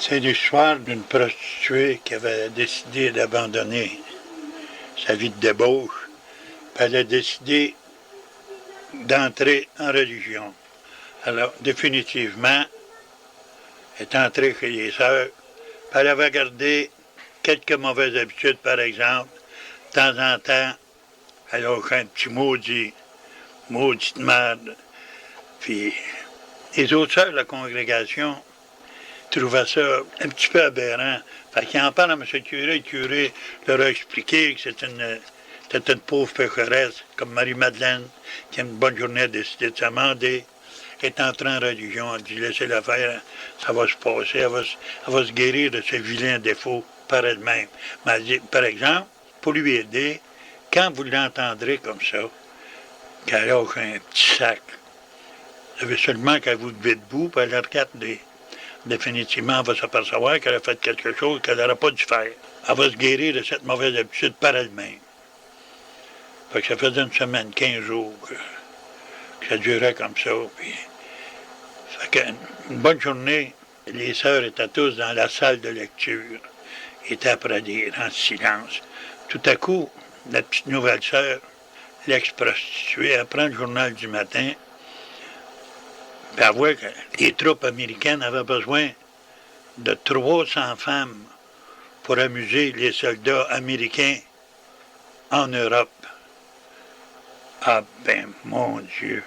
C'est l'histoire d'une prostituée qui avait décidé d'abandonner sa vie de débauche. Puis elle a décidé d'entrer en religion. Alors, définitivement, elle est entrée chez les sœurs. Puis elle avait gardé quelques mauvaises habitudes, par exemple. De temps en temps, elle a fait un petit maudite merde. Puis les autres sœurs de la congrégation trouvaient ça un petit peu aberrant. Fait qu'ils en parlent à M. Curé. Le curé leur a expliqué que c'était une pauvre pécheresse, comme Marie-Madeleine, qui a une bonne journée a décidé de s'amender, est entrée en religion. Elle dit laissez-la faire, ça va se passer, elle va se guérir de ses vilains défauts par elle-même. Mais elle dit, par exemple, pour lui aider, quand vous l'entendrez comme ça, qu'elle lâche un petit sac, vous savez seulement qu'elle vous devez debout, puis elle regarde définitivement, elle va s'apercevoir qu'elle a fait quelque chose qu'elle n'aurait pas dû faire. Elle va se guérir de cette mauvaise habitude par elle-même. Fait que ça faisait une semaine, 15 jours que ça durait comme ça. Puis, fait que, une bonne journée, les sœurs étaient tous dans la salle de lecture, étaient après lire en silence. Tout à coup, la petite nouvelle sœur, l'ex-prostituée, elle prend le journal du matin, puis elle voit que les troupes américaines avaient besoin de 300 femmes pour amuser les soldats américains en Europe. Ah ben, mon Dieu!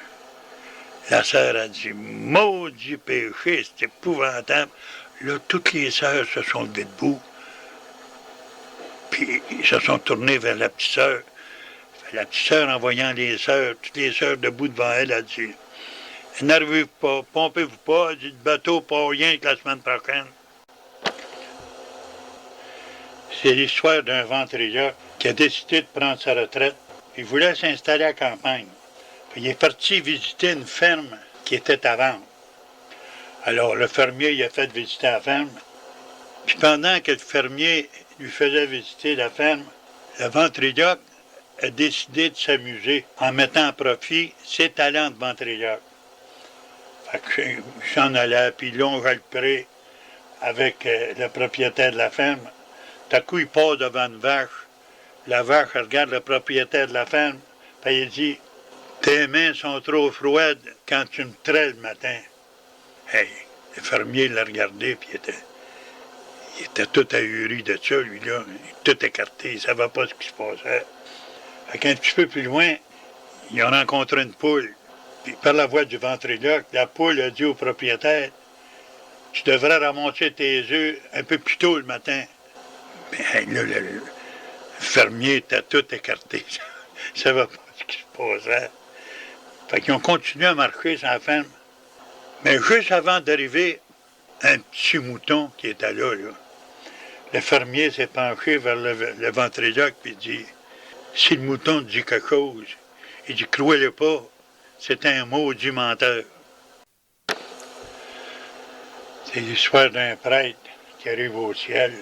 La sœur a dit, maudit péché, c'est épouvantable. Là, toutes les sœurs se sont levées debout, puis ils se sont tournées vers la petite sœur. La petite sœur, en voyant les sœurs, toutes les sœurs debout devant elle, a dit, énervez-vous pas, pompez-vous pas, elle dit, le bateau pas rien que la semaine prochaine. C'est l'histoire d'un ventriloque qui a décidé de prendre sa retraite. Il voulait s'installer à la campagne. Puis il est parti visiter une ferme qui était à vendre. Alors le fermier il a fait visiter la ferme. Puis pendant que le fermier lui faisait visiter la ferme, le ventriloque a décidé de s'amuser en mettant à profit ses talents de ventriloque. Fait que s'en allait, puis il longeait le pré avec le propriétaire de la ferme. Tout à coup, il passe devant une vache. La vache regarde le propriétaire de la ferme, puis il dit « Tes mains sont trop froides quand tu me traites le matin. » Hey, le fermier l'a regardé, puis il était tout ahuri de ça, lui-là, tout écarté, il ne savait pas ce qui se passait. Fait qu'un petit peu plus loin, ils ont rencontré une poule. Puis par la voix du ventriloque, la poule a dit au propriétaire « Tu devrais ramasser tes œufs un peu plus tôt le matin. » Mais là, le fermier était tout écarté. Il ne savait pas ce qui se passait. Fait qu'ils ont continué à marcher sans la ferme. Mais juste avant d'arriver, un petit mouton qui était là, le fermier s'est penché vers le ventriloque et dit « Si le mouton dit quelque chose, il dit « Croyez-le pas, c'est un maudit menteur. » C'est l'histoire d'un prêtre qui arrive au ciel.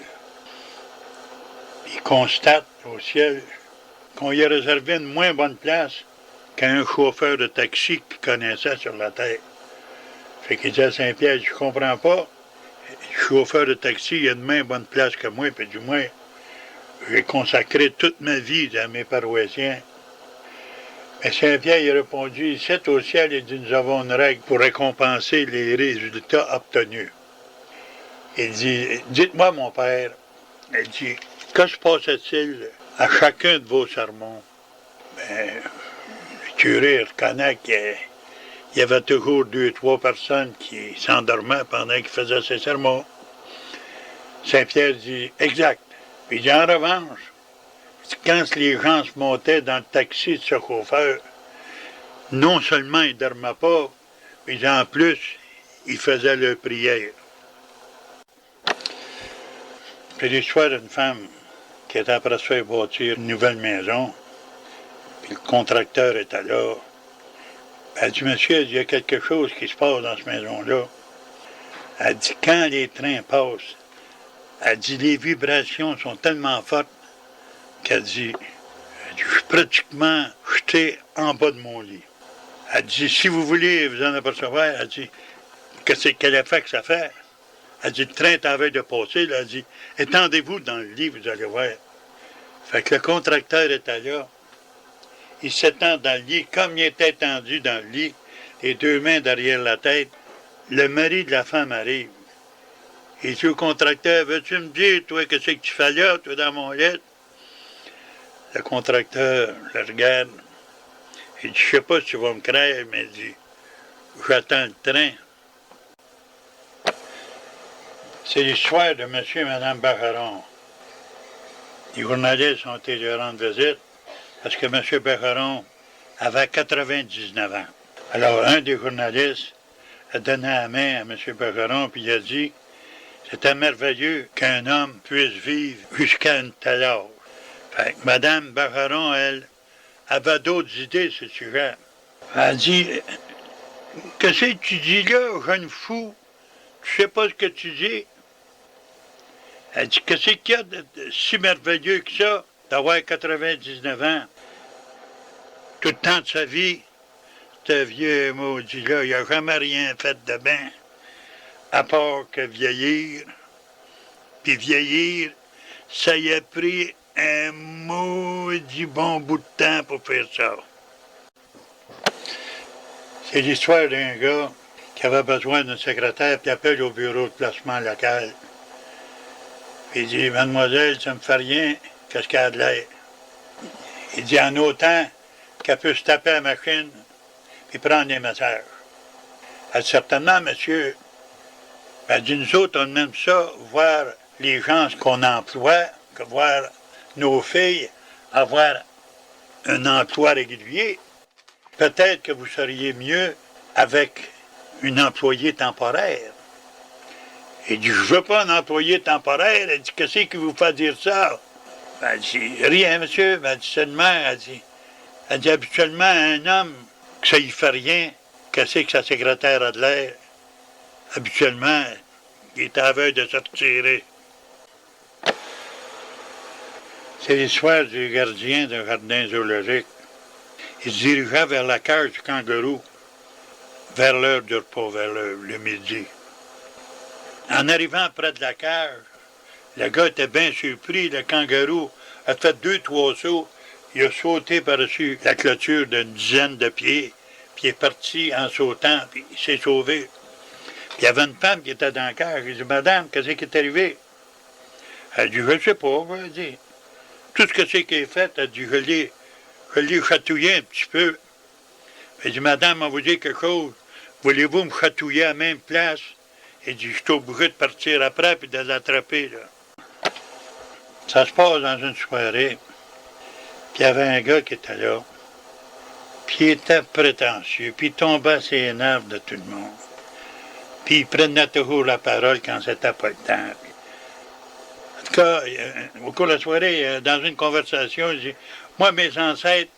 Il constate au ciel qu'on lui a réservé une moins bonne place qu'un chauffeur de taxi qu'il connaissait sur la terre. Fait qu'il dit à Saint-Pierre, je comprends pas, le chauffeur de taxi, il a une moins bonne place que moi, puis du moins, j'ai consacré toute ma vie à mes paroissiens. Mais Saint-Pierre il a répondu, ici au ciel, il dit, nous avons une règle pour récompenser les résultats obtenus. Il dit, dites-moi mon père, il dit, que se passait-il à chacun de vos sermons? Ben, le curé reconnaît qu'il y avait toujours 2-3 personnes qui s'endormaient pendant qu'il faisait ses sermons. Saint-Pierre dit, exact. Puis il dit, en revanche, quand les gens se montaient dans le taxi de ce chauffeur, non seulement ils ne dormaient pas, mais en plus, ils faisaient leur prière. C'est l'histoire d'une femme qui était après ça à bâtir une nouvelle maison, puis le contracteur était là. Elle dit, monsieur, il y a quelque chose qui se passe dans cette maison-là. Elle dit, quand les trains passent, elle dit, les vibrations sont tellement fortes qu'elle dit, je suis pratiquement jeté en bas de mon lit. Elle dit, si vous voulez vous en apercevoir, elle dit, qu'est-ce quel effet que ça fait? Elle dit, le train est en veille de passer. Là, elle dit, étendez-vous dans le lit, vous allez voir. Fait que le contracteur était là. Il s'étend dans le lit, comme il était étendu dans le lit, les deux mains derrière la tête. Le mari de la femme arrive. Il dit au contracteur, veux-tu me dire, toi, qu'est-ce que tu fais là, toi, dans mon lit? Le contracteur le regarde. Il dit, je sais pas si tu vas me croire, mais il dit, j'attends le train. C'est l'histoire de M. et Mme Bacheron. Les journalistes ont été lui rendre visite parce que M. Bacheron avait 99 ans. Alors, un des journalistes a donné la main à M. Bacheron puis il a dit « C'était merveilleux qu'un homme puisse vivre jusqu'à une telle âge. » Fait que Mme Bacheron, elle, avait d'autres idées sur ce sujet. Elle a dit « Qu'est-ce que tu dis là, jeune fou? Tu sais pas ce que tu dis? » Elle dit, qu'est-ce qu'il y a de si merveilleux que ça, d'avoir 99 ans? Tout le temps de sa vie, ce vieux maudit-là, il n'a jamais rien fait de bien, à part que vieillir. Puis vieillir, ça y a pris un maudit bon bout de temps pour faire ça. C'est l'histoire d'un gars qui avait besoin d'un secrétaire, puis appelle au bureau de placement local. Il dit, mademoiselle, ça ne me fait rien, qu'est-ce qu'elle a de l'air? Il dit, en autant qu'elle peut se taper à la machine et prendre des messages. Elle dit, certainement, monsieur. Elle dit, nous autres, on aime ça, voir les gens qu'on emploie, que voir nos filles avoir un emploi régulier. Peut-être que vous seriez mieux avec une employée temporaire. Il dit, je ne veux pas un employé temporaire. Elle dit, qu'est-ce qui vous fait dire ça? Elle dit, rien, monsieur. Elle dit, seulement, elle dit, habituellement, un homme, que ça y fait rien, qu'est-ce que sa secrétaire a de l'air? Habituellement, il est à la veille de se retirer. C'est l'histoire du gardien d'un jardin zoologique. Il se dirigeait vers la cage du kangourou, vers l'heure du repas, vers le midi. En arrivant près de la cage, le gars était bien surpris. Le kangourou a fait 2-3 sauts. Il a sauté par-dessus la clôture d'une dizaine de pieds, puis il est parti en sautant, puis il s'est sauvé. Puis il y avait une femme qui était dans la cage. Il dit, madame, qu'est-ce qui est arrivé? Elle dit, je ne sais pas. Elle dit, tout ce que c'est qui est fait, elle dit, je l'ai chatouillé un petit peu. Elle dit, madame, on vous dit quelque chose. Voulez-vous me chatouiller à la même place? Il dit, je suis obligé de partir après et de l'attraper, là. Ça se passe dans une soirée. Puis il y avait un gars qui était là. Puis il était prétentieux. Puis il tombait ses nerfs de tout le monde. Puis il prenait toujours la parole quand c'était pas le temps. En tout cas, au cours de la soirée, dans une conversation, il dit, moi, mes ancêtres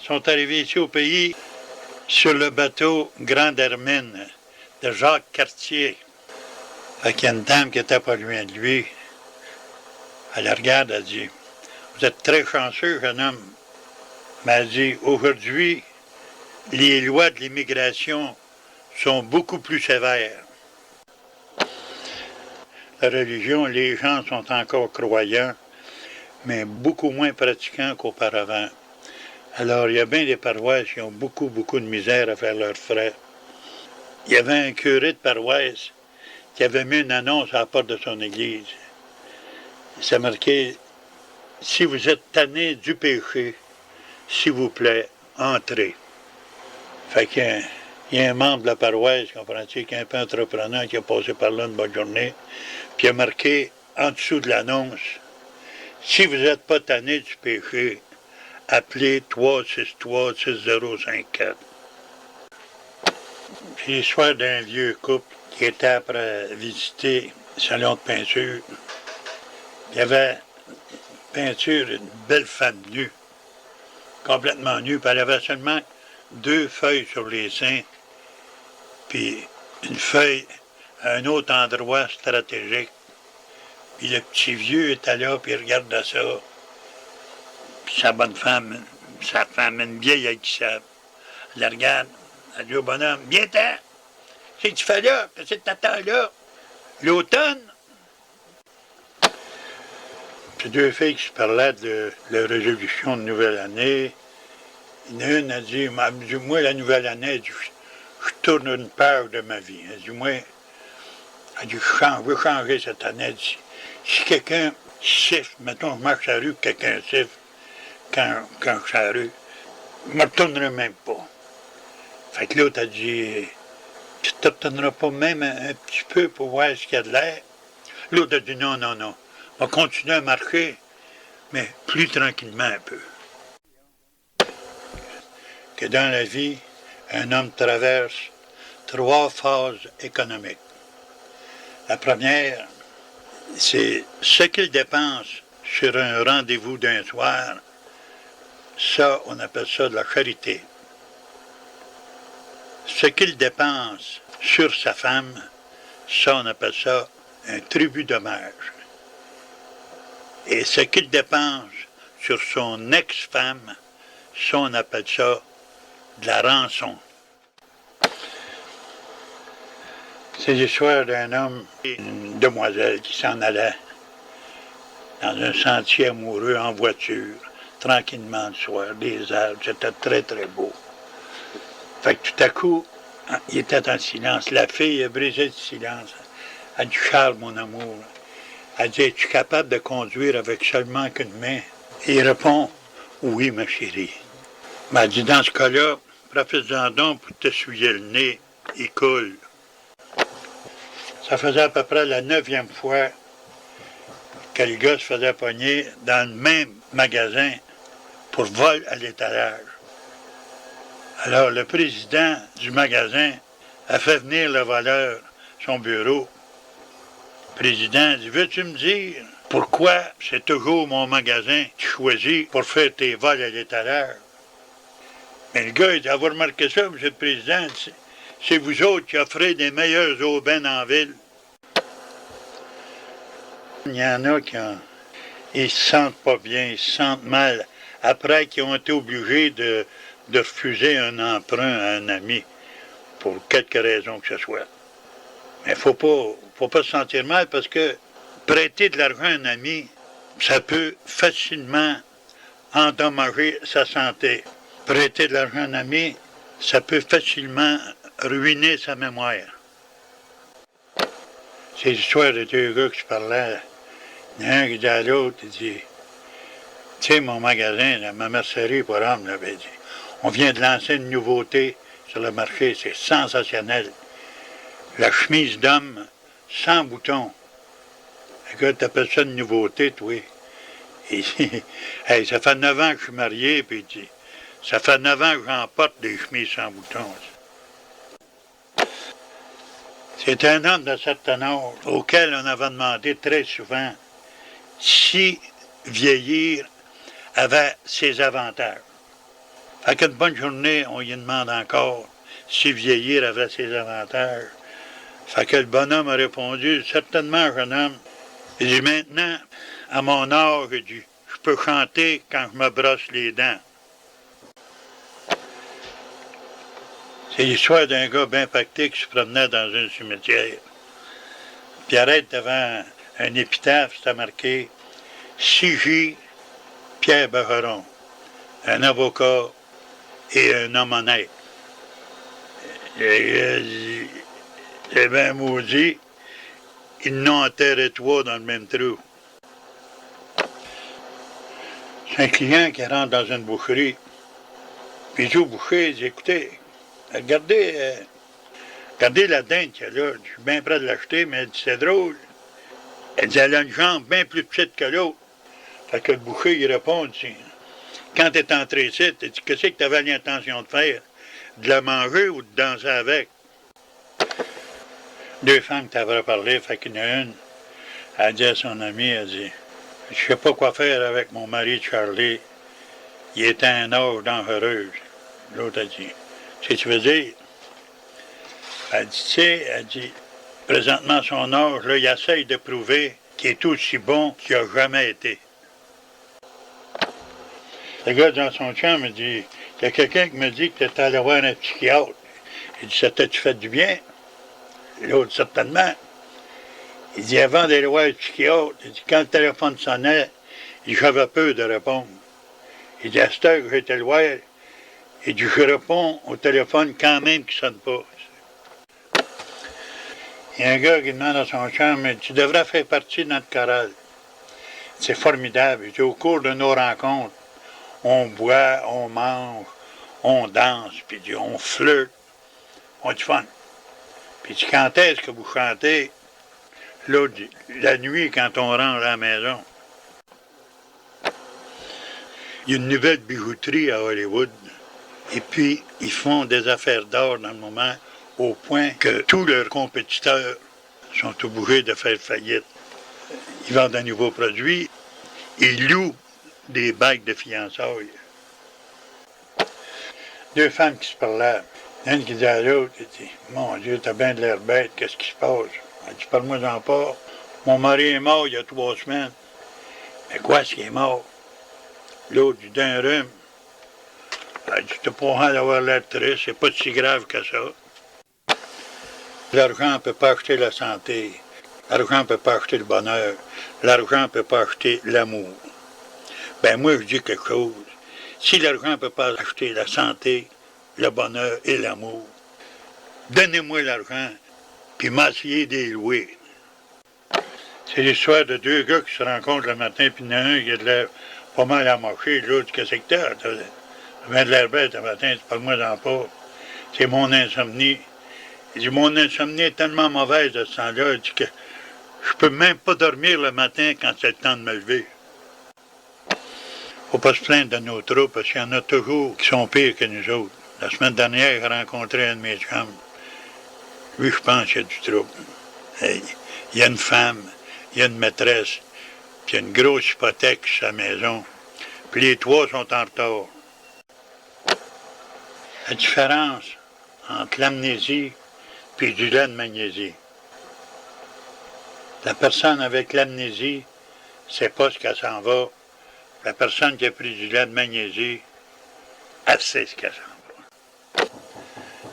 sont arrivés ici au pays sur le bateau Grande Hermine de Jacques Cartier. Fait qu'il y a une dame qui était pas loin de lui. Elle le regarde, elle dit, vous êtes très chanceux, jeune homme. Mais elle dit, aujourd'hui, les lois de l'immigration sont beaucoup plus sévères. La religion, les gens sont encore croyants, mais beaucoup moins pratiquants qu'auparavant. Alors, il y a bien des paroisses qui ont beaucoup de misère à faire leurs frais. Il y avait un curé de paroisse qui avait mis une annonce à la porte de son église. Ça marquait « Si vous êtes tanné du péché, s'il vous plaît, entrez. » Fait qu'il y a un membre de la paroisse, comprends-tu, qui est un peu entrepreneur, qui a passé par là une bonne journée, puis il a marqué en dessous de l'annonce « Si vous n'êtes pas tanné du péché, appelez 363-6054. » C'est l'histoire d'un vieux couple qui était après visiter le salon de peinture. Il y avait peinture une belle femme nue, complètement nue, puis elle avait seulement 2 feuilles sur les seins, puis une feuille à un autre endroit stratégique. Puis le petit vieux était là, puis il regardait ça. Puis sa bonne femme, sa femme, une vieille avec ça, elle la regarde. Elle dit au bonhomme, viens-t'en! Qu'est-ce que tu fais là? Qu'est-ce que tu attends là? L'automne, c'est deux filles qui se parlaient de la résolution de nouvelle année. Il y en a une a dit, moi, la nouvelle année, je tourne une page de ma vie. Elle dit, moi, elle dit, je veux changer cette année. Elle dit, si quelqu'un siffle, mettons, je marche à la rue, quelqu'un siffle quand je suis à la rue, je ne me retournerai même pas. Fait que l'autre a dit, tu ne te retourneras pas même un petit peu pour voir ce qu'il y a de l'air. L'autre a dit, non, non, non. On va continuer à marcher, mais plus tranquillement un peu. Que dans la vie, un homme traverse 3 phases économiques. La première, c'est ce qu'il dépense sur un rendez-vous d'un soir. Ça, on appelle ça de la charité. Ce qu'il dépense sur sa femme, ça, on appelle ça un tribut d'hommage. Et ce qu'il dépense sur son ex-femme, ça, on appelle ça de la rançon. C'est l'histoire d'un homme et une demoiselle qui s'en allaient dans un sentier amoureux en voiture, tranquillement le soir, des arbres, c'était très très beau. Fait que tout à coup, il était en silence. La fille a brisé le silence. Elle dit, Charles, mon amour, elle dit, es-tu capable de conduire avec seulement qu'une main? Et il répond, oui, ma chérie. Mais elle dit, dans ce cas-là, profite-en donc pour t'essuyer le nez, il coule. Ça faisait à peu près la 9e fois que le gars se faisait pogner dans le même magasin pour vol à l'étalage. Alors, le président du magasin a fait venir le voleur à son bureau. Le président dit, veux-tu me dire pourquoi c'est toujours mon magasin que tu choisis pour faire tes vols à l'étalage? Mais le gars, il dit, avez-vous remarqué ça, M. le Président? C'est vous autres qui offrez des meilleures aubaines en ville. Il y en a qui ils se sentent pas bien, ils se sentent mal, après qu'ils ont été obligés de refuser un emprunt à un ami, pour quelque raison que ce soit. Mais faut pas se sentir mal, parce que prêter de l'argent à un ami, ça peut facilement endommager sa santé. Prêter de l'argent à un ami, ça peut facilement ruiner sa mémoire. C'est l'histoire de deux gars qui se parlaient. Il y en a un qui dit à l'autre, il dit, tu sais, mon magasin, ma mercerie pour hommes, là, ben, dit, on vient de lancer une nouveauté sur le marché, c'est sensationnel. La chemise d'homme sans boutons. Écoute, t'appelles ça une nouveauté, toi? Et, hey, ça fait 9 ans que je suis marié, puis il dit, ça fait 9 ans que j'en porte des chemises sans boutons. C'est un homme de certain âge auquel on avait demandé très souvent si vieillir avait ses avantages. Fait qu'une bonne journée, on lui demande encore si vieillir avait ses avantages. Fait que le bonhomme a répondu, certainement, jeune homme. Il dit, maintenant, à mon âge, je peux chanter quand je me brosse les dents. C'est l'histoire d'un gars bien pacté qui se promenait dans un cimetière. Puis il arrête devant un épitaphe, c'était marqué C.J. Pierre Bergeron, un avocat et un homme honnête. C'est bien maudit, ils n'ont enterré 3 dans le même trou. C'est un client qui rentre dans une boucherie, puis il dit au boucher, il dit, écoutez, regardez la dinde qu'il y a là. Je suis bien près de l'acheter, mais elle dit, c'est drôle. Elle dit, elle a une jambe bien plus petite que l'autre. Fait que le boucher, il répond, il dit, quand tu es entré ici, il dit, qu'est-ce que tu avais l'intention de faire? De la manger ou de danser avec? 2 femmes qui t'avaient parlé, fait qu'il y en a une, elle dit à son ami, elle dit, je sais pas quoi faire avec mon mari Charlie. Il est à un âge dangereux. L'autre a dit, qu'est-ce que tu veux dire? Elle dit, tu sais, elle dit, présentement à son âge, là, il essaye de prouver qu'il est aussi bon qu'il n'a jamais été. Le gars dans son chambre me dit, il y a quelqu'un qui me dit que tu es allé voir un psychiatre. Il dit, ça t'a-tu fait du bien? L'autre, certainement. Il dit, avant d'aller voir le psychiatre, il dit, quand le téléphone sonnait, j'avais peur de répondre. Il dit, à cette heure que j'étais le voir, il dit, je réponds au téléphone quand même qu'il ne sonne pas. Il y a un gars qui demande à son chum, tu devrais faire partie de notre chorale. C'est formidable. Il dit, au cours de nos rencontres, on boit, on mange, on danse, puis il dit, on flirte, on a du fun. Puis il dit, quand est-ce que vous chantez? L'autre dit, la nuit, quand on rentre à la maison. Il y a une nouvelle bijouterie à Hollywood. Et puis, ils font des affaires d'or dans le moment, au point que tous leurs compétiteurs sont obligés de faire faillite. Ils vendent un nouveau produit, ils louent des bagues de fiançailles. Deux femmes qui se parlaient. Une qui dit à l'autre, elle dit, mon Dieu, t'as bien de l'air bête, qu'est-ce qui se passe? Elle dit, parle-moi-en pas. Mon mari est mort il y a 3 semaines. Mais quoi, s'il est mort? L'autre dit, d'un rhume. Elle dit, t'as pas honte d'avoir l'air triste, c'est pas si grave que ça. L'argent ne peut pas acheter la santé. L'argent ne peut pas acheter le bonheur. L'argent ne peut pas acheter l'amour. Ben moi, je dis quelque chose. Si l'argent ne peut pas acheter la santé, le bonheur et l'amour, donnez-moi l'argent, puis m'essayez d'y louer. C'est l'histoire de 2 gars qui se rencontrent le matin, puis il y en a un qui a de l'air pas mal à marcher, l'autre, qu'est-ce que t'as? T'as de l'air bête le matin, tu parles-moi-en pas. C'est mon insomnie. Il dit, mon insomnie est tellement mauvaise de ce temps-là, il dit que je peux même pas dormir le matin quand c'est le temps de me lever. Faut pas se plaindre de nos troupes, parce qu'il y en a toujours qui sont pires que nous autres. La semaine dernière, j'ai rencontré un de mes chums. Lui, je pense qu'il y a du trouble. Il y a une femme, il y a une maîtresse, puis il y a une grosse hypothèque sur sa maison. Puis les 3 sont en retard. La différence entre l'amnésie et du lait de magnésie. La personne avec l'amnésie ne sait pas ce qu'elle s'en va. La personne qui a pris du lait de magnésie, elle sait ce qu'elle s'en va.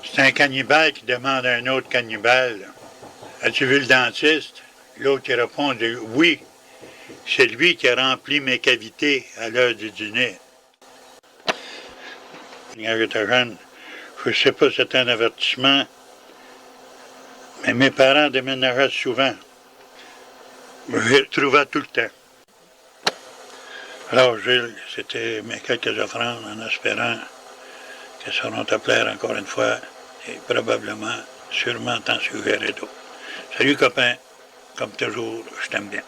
C'est un cannibale qui demande à un autre cannibale, « As-tu vu le dentiste? » L'autre qui répond, « Oui, c'est lui qui a rempli mes cavités à l'heure du dîner. » Quand j'étais jeune, je ne sais pas si c'était un avertissement, mais mes parents déménageaient souvent. Je les retrouvais tout le temps. Alors, Gilles, c'était mes quelques offrandes en espérant que ça va te plaire encore une fois et probablement, sûrement t'en suggérer d'autres. Salut copain, comme toujours, je t'aime bien.